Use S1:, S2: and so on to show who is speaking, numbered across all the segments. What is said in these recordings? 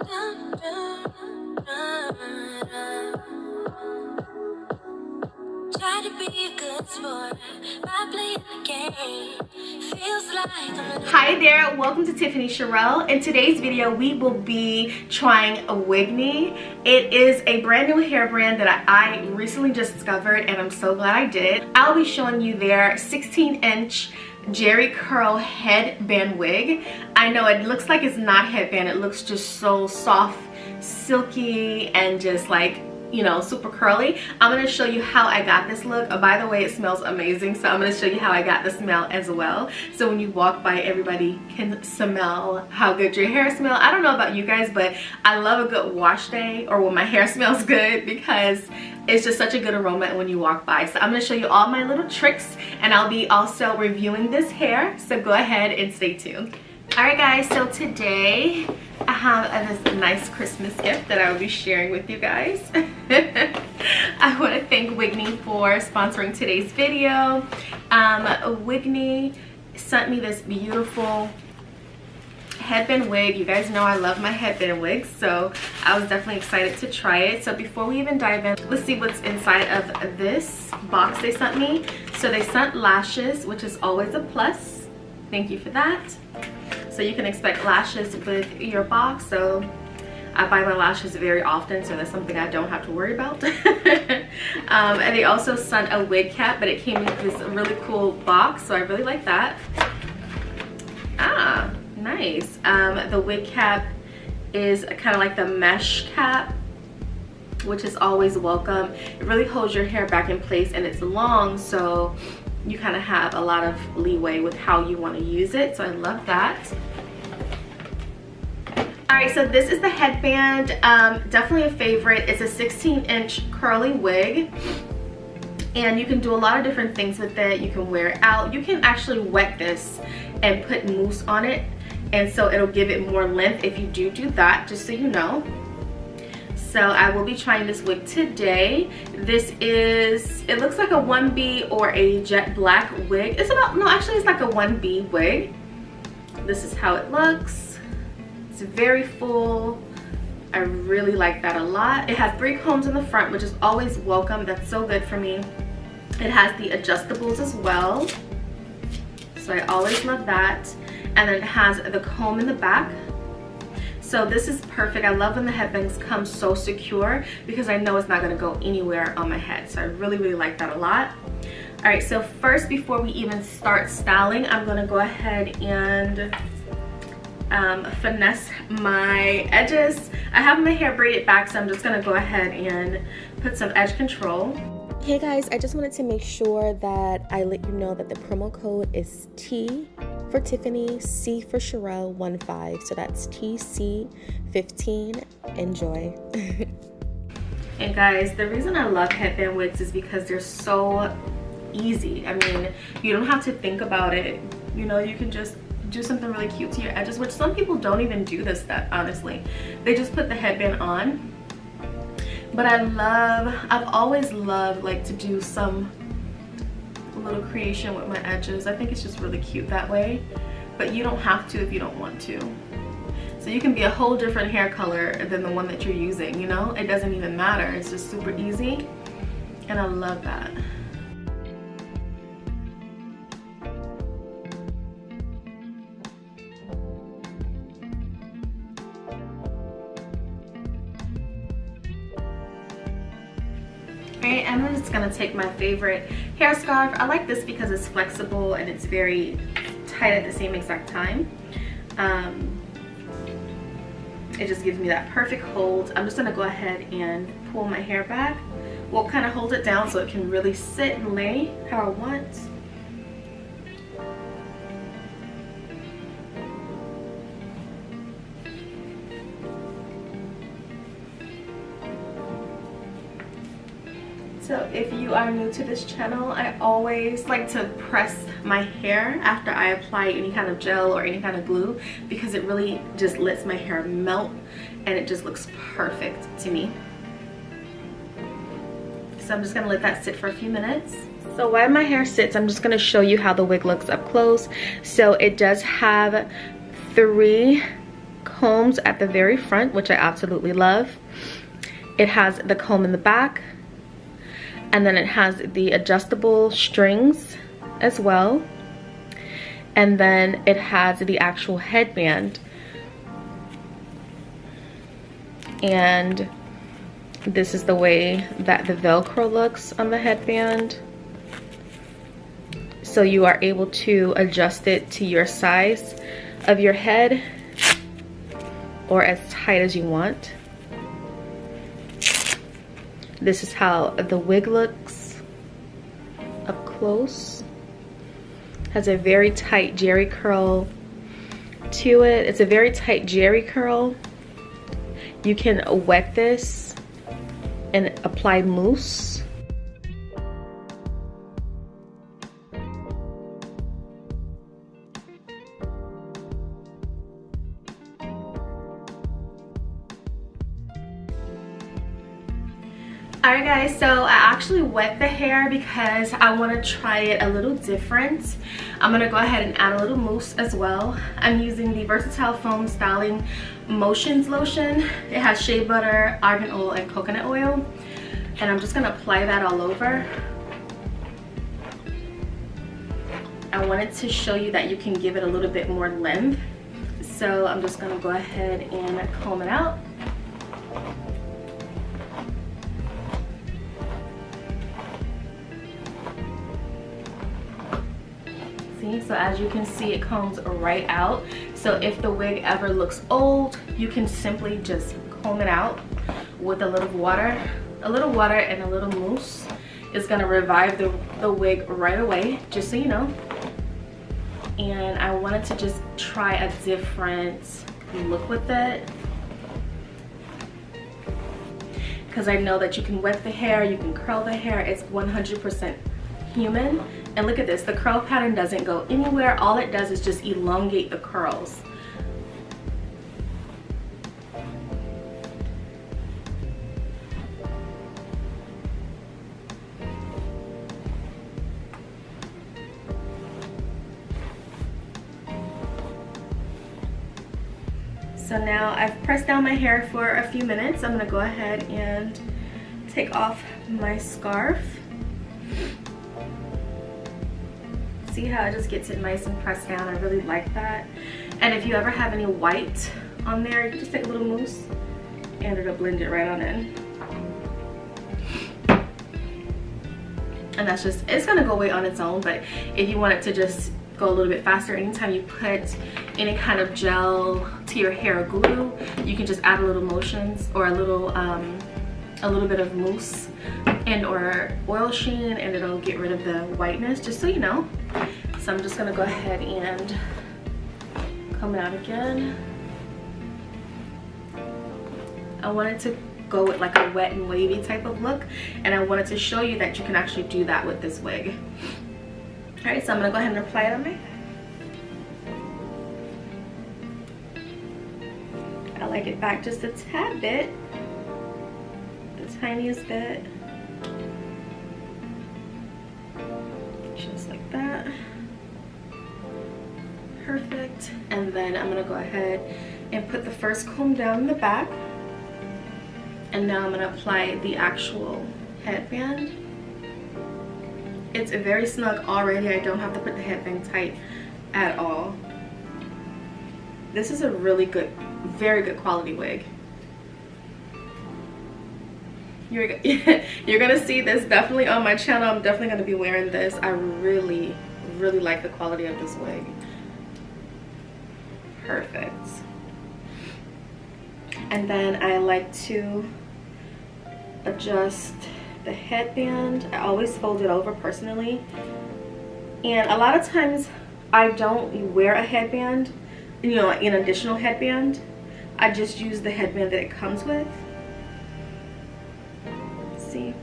S1: Try to be a good sport by playing the game. Feels like Hi there, welcome to Tiffany Sherelle. In today's video, we will be trying a Wignee. It is a brand new hair brand that I recently just discovered, and I'm so glad I did. I'll be showing you their 16-inch Jerry curl headband wig. I know it looks like it's not headband, it looks just so soft, silky, and just like, you know, super curly. I'm going to show you how I got this look. By the way, it smells amazing, so I'm going to show you how I got the smell as well, so when you walk by, everybody can smell how good your hair smells. I don't know about you guys, but I love a good wash day, or when my hair smells good, because it's just such a good aroma when you walk by. So I'm going to show you all my little tricks, and I'll be also reviewing this hair, so go ahead and stay tuned. Alright guys, so today I have this nice Christmas gift that I will be sharing with you guys. I want to thank Wignee for sponsoring today's video. Wignee sent me this beautiful headband wig. You guys know I love my headband wigs, so I was definitely excited to try it. So before we even dive in, let's see what's inside of this box they sent me. So they sent lashes, which is always a plus. Thank you for that. So you can expect lashes with your box. So I buy my lashes very often, so that's something I don't have to worry about. And they also sent a wig cap, but it came in this really cool box, so I really like that. Ah, nice. The wig cap is kind of like the mesh cap, which is always welcome. It really holds your hair back in place, and it's long, so you kind of have a lot of leeway with how you want to use it, so I love that. Alright, so this is the headband. Definitely a favorite. It's a 16-inch curly wig, and you can do a lot of different things with it. You can wear it out. You can actually wet this and put mousse on it, and so it'll give it more length if you do that, just so you know. So I will be trying this wig today. This is, it looks like a 1B or a jet black wig. It's about, no, actually it's like a 1B wig. This is how it looks. It's very full. I really like that a lot. It has 3 combs in the front, which is always welcome. That's so good for me. It has the adjustables as well, so I always love that. And then it has the comb in the back. So this is perfect. I love when the headbands come so secure, because I know it's not going to go anywhere on my head. So I really like that a lot. Alright, so first, before we even start styling, I'm going to go ahead and finesse my edges. I have my hair braided back, so I'm just going to go ahead and put some edge control. Hey guys, I just wanted to make sure that I let you know that the promo code is T for Tiffany, C for Sherelle 15. So that's TC15. Enjoy. And guys, the reason I love headband wigs is because they're so easy. I mean, you don't have to think about it. You know, you can just do something really cute to your edges, which some people don't even do this stuff, honestly. They just put the headband on. But I've always loved like to do some little creation with my edges. I think it's just really cute that way, but you don't have to if you don't want to. So you can be a whole different hair color than the one that you're using, you know? It doesn't even matter. It's just super easy, and I love that. Alright, I'm just gonna take my favorite hair scarf. I like this because it's flexible and it's very tight at the same exact time. It just gives me that perfect hold. I'm just gonna go ahead and pull my hair back. We'll kind of hold it down so it can really sit and lay how I want. So if you are new to this channel, I always like to press my hair after I apply any kind of gel or any kind of glue, because it really just lets my hair melt and it just looks perfect to me. So I'm just gonna let that sit for a few minutes. So while my hair sits, I'm just gonna show you how the wig looks up close. So it does have 3 combs at the very front, which I absolutely love. It has the comb in the back, and then it has the adjustable strings as well. And then it has the actual headband. And this is the way that the Velcro looks on the headband. So you are able to adjust it to your size of your head, or as tight as you want. This is how the wig looks up close. Has a very tight jerry curl to it. It's a very tight jerry curl. You can wet this and apply mousse. Alright guys, so I actually wet the hair because I want to try it a little different. I'm going to go ahead and add a little mousse as well. I'm using the Versatile Foam Styling Motions Lotion. It has shea butter, argan oil, and coconut oil. And I'm just going to apply that all over. I wanted to show you that you can give it a little bit more length. So I'm just going to go ahead and comb it out. So as you can see, it combs right out. So if the wig ever looks old, you can simply just comb it out with a little water. A little water and a little mousse is going to revive the wig right away, just so you know. And I wanted to just try a different look with it, because I know that you can wet the hair, you can curl the hair. It's 100% human. And look at this, the curl pattern doesn't go anywhere. All it does is just elongate the curls. So now I've pressed down my hair for a few minutes. I'm gonna go ahead and take off my scarf. See how it just gets it nice and pressed down? I really like that. And if you ever have any white on there, you can just take a little mousse and it'll blend it right on in. And that's just, it's gonna go away on its own, but if you want it to just go a little bit faster, anytime you put any kind of gel to your hair or glue, you can just add a little motions or a little bit of mousse and or oil sheen, and it'll get rid of the whiteness, just so you know. So I'm just gonna go ahead and comb it out again. I wanted to go with like a wet and wavy type of look, and I wanted to show you that you can actually do that with this wig. All right, so I'm gonna go ahead and apply it on my head. I like it back just a tad bit, the tiniest bit. Just like that. Perfect. And then I'm gonna go ahead and put the first comb down in the back. And now I'm gonna apply the actual headband. It's very snug already. I don't have to put the headband tight at all. This is a really good, very good quality wig. You're gonna see this definitely on my channel. I'm definitely gonna be wearing this. I really, really like the quality of this wig. Perfect. And then I like to adjust the headband. I always fold it over personally. And a lot of times I don't wear a headband, you know, an additional headband. I just use the headband that it comes with. See,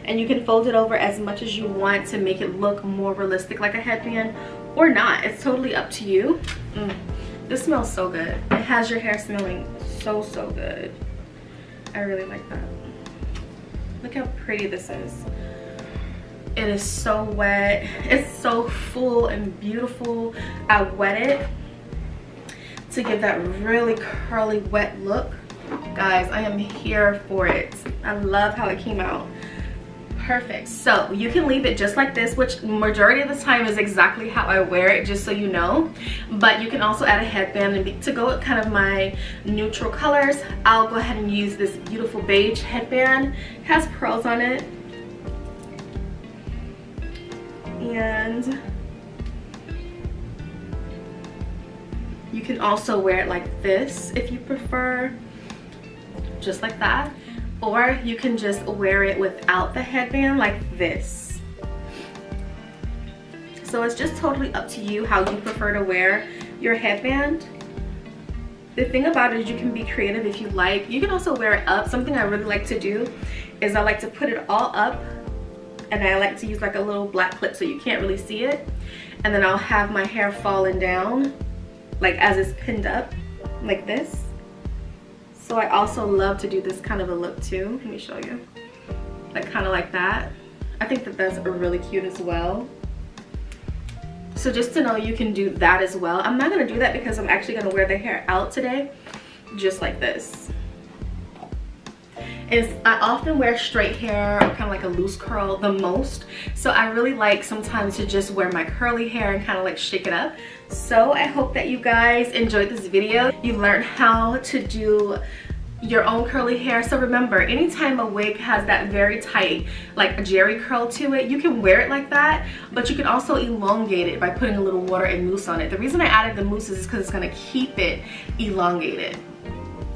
S1: and you can fold it over as much as you want to make it look more realistic like a headband, or not. It's totally up to you. This smells so good. It has your hair smelling so good. I really like that. Look how pretty this is. It is so wet. It's so full and beautiful. I wet it. to give that really curly wet look. Guys, I am here for it. I love how it came out. Perfect. So you can leave it just like this, which majority of the time is exactly how I wear it, just so you know. But you can also add a headband, and to go with kind of my neutral colors, I'll go ahead and use this beautiful beige headband. It has pearls on it. And you can also wear it like this if you prefer, just like that. Or you can just wear it without the headband like this. So it's just totally up to you how you prefer to wear your headband. The thing about it is you can be creative if you like. You can also wear it up. Something I really like to do is I like to put it all up, and I like to use like a little black clip so you can't really see it. And then I'll have my hair falling down like as it's pinned up like this. So I also love to do this kind of a look too. Let me show you. Like kind of like that. I think that that's really cute as well. So just to know, you can do that as well. I'm not going to do that because I'm actually going to wear the hair out today. Just like this. I often wear straight hair or kind of like a loose curl the most. So I really like sometimes to just wear my curly hair and kind of like shake it up. So I hope that you guys enjoyed this video. You learned how to do your own curly hair. So remember, anytime a wig has that very tight like a jerry curl to it, you can wear it like that, but you can also elongate it by putting a little water and mousse on it. The reason I added the mousse is because it's going to keep it elongated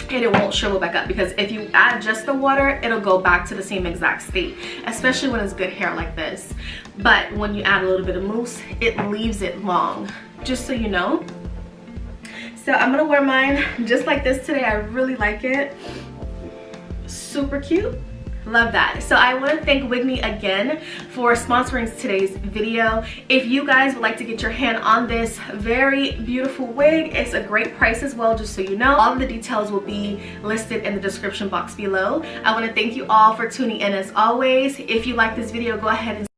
S1: and it won't shrivel back up, because if you add just the water, it'll go back to the same exact state, especially when it's good hair like this. But when you add a little bit of mousse, it leaves it long, just so you know. So I'm gonna wear mine just like this today. I really like it. Super cute. Love that. So I want to thank Wignee again for sponsoring today's video. If you guys would like to get your hand on this very beautiful wig, it's a great price as well, just so you know. All of the details will be listed in the description box below. I want to thank you all for tuning in as always. If you like this video, go ahead and